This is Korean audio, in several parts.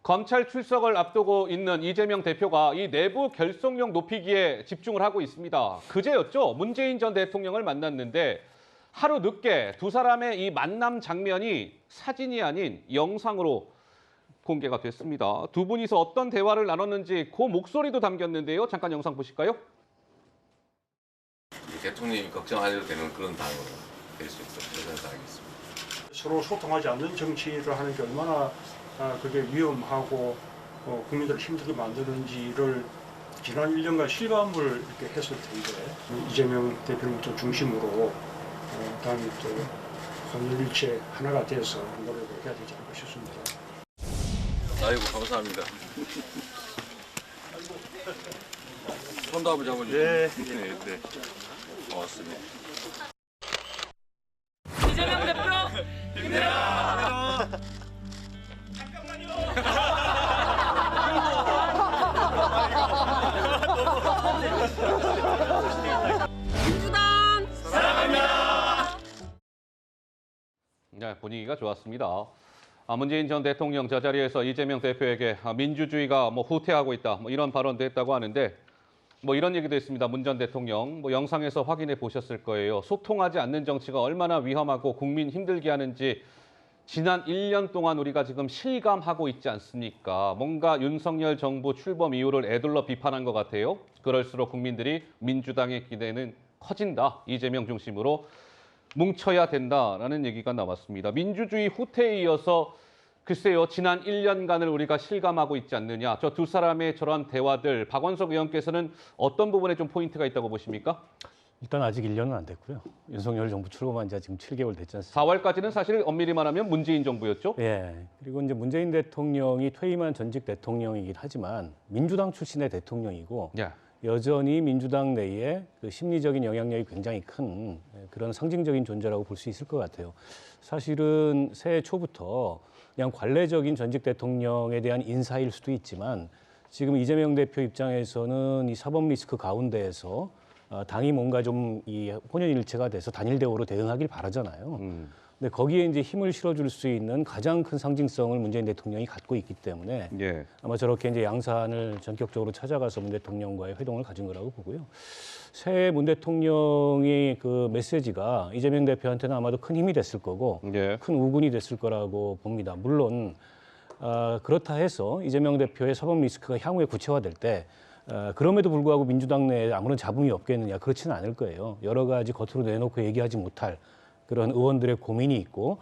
검찰 출석을 앞두고 있는 이재명 대표가 이 내부 결속력 높이기에 집중을 하고 있습니다. 그제였죠. 문재인 전 대통령을 만났는데 하루 늦게 두 사람의 이 만남 장면이 사진이 아닌 영상으로 공개가 됐습니다. 두 분이서 어떤 대화를 나눴는지 그 목소리도 담겼는데요. 잠깐 영상 보실까요? 대통령이 걱정 안 해도 되는 그런 당으로 될 수 있도록 최선을 다하겠습니다. 서로 소통하지 않는 정치를 하는 게 얼마나 그게 위험하고 국민들을 힘들게 만드는지를 지난 1년간 실감을 이렇게 했을 텐데 이재명 대표부터 중심으로 당이 또 혼일일체 하나가 돼서 노력을 해야 되지 않을까 싶습니다. 아이고 감사합니다. 손도 한번 잡아주세요. 네. 고맙습니다. 이재명 대표 힘내라! 민주당 사랑합니다. 네, 분위기가 좋았습니다. 문재인 전 대통령 저 자리에서 이재명 대표에게 민주주의가 후퇴하고 있다 이런 발언도 했다고 하는데 이런 얘기도 했습니다. 문 전 대통령 영상에서 확인해 보셨을 거예요. 소통하지 않는 정치가 얼마나 위험하고 국민 힘들게 하는지 지난 1년 동안 우리가 지금 실감하고 있지 않습니까? 뭔가 윤석열 정부 출범 이후를 애둘러 비판한 것 같아요. 그럴수록 국민들이 민주당의 기대는 커진다. 이재명 중심으로 뭉쳐야 된다라는 얘기가 나왔습니다. 민주주의 후퇴에 이어서 글쎄요, 지난 1년간을 우리가 실감하고 있지 않느냐. 저 두 사람의 저런 대화들, 박원석 의원께서는 어떤 부분에 좀 포인트가 있다고 보십니까? 일단 아직 1년은 안 됐고요. 윤석열 정부 출범한 지 지금 7개월 됐지 않습니까? 4월까지는 사실 엄밀히 말하면 문재인 정부였죠? 예. 그리고 이제 문재인 대통령이 퇴임한 전직 대통령이긴 하지만 민주당 출신의 대통령이고 예. 여전히 민주당 내에 그 심리적인 영향력이 굉장히 큰 그런 상징적인 존재라고 볼 수 있을 것 같아요. 사실은 새해 초부터 그냥 관례적인 전직 대통령에 대한 인사일 수도 있지만 지금 이재명 대표 입장에서는 이 사법 리스크 가운데에서 당이 뭔가 좀 이 혼연일체가 돼서 단일 대우로 대응하길 바라잖아요. 근데 거기에 이제 힘을 실어줄 수 있는 가장 큰 상징성을 문재인 대통령이 갖고 있기 때문에 예. 아마 저렇게 이제 양산을 전격적으로 찾아가서 문 대통령과의 회동을 가진 거라고 보고요. 새해 문 대통령의 그 메시지가 이재명 대표한테는 아마도 큰 힘이 됐을 거고 예. 큰 우군이 됐을 거라고 봅니다. 물론 그렇다 해서 이재명 대표의 사법 리스크가 향후에 구체화될 때 그럼에도 불구하고 민주당 내에 아무런 잡음이 없겠느냐, 그렇지는 않을 거예요. 여러 가지 겉으로 내놓고 얘기하지 못할 그런 의원들의 고민이 있고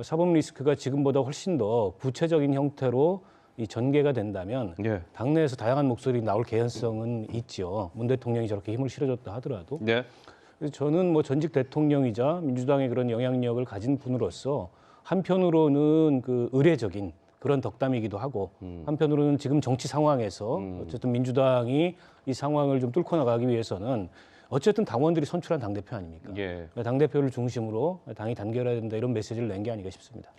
사법 리스크가 지금보다 훨씬 더 구체적인 형태로 이 전개가 된다면 예. 당내에서 다양한 목소리 나올 개연성은 있죠. 문 대통령이 저렇게 힘을 실어줬다 하더라도. 네. 그래서 저는 전직 대통령이자 민주당의 그런 영향력을 가진 분으로서 한편으로는 그 의례적인 그런 덕담이기도 하고 한편으로는 지금 정치 상황에서 어쨌든 민주당이 이 상황을 좀 뚫고 나가기 위해서는 어쨌든 당원들이 선출한 당대표 아닙니까? 예. 당대표를 중심으로 당이 단결해야 된다 이런 메시지를 낸 게 아닌가 싶습니다.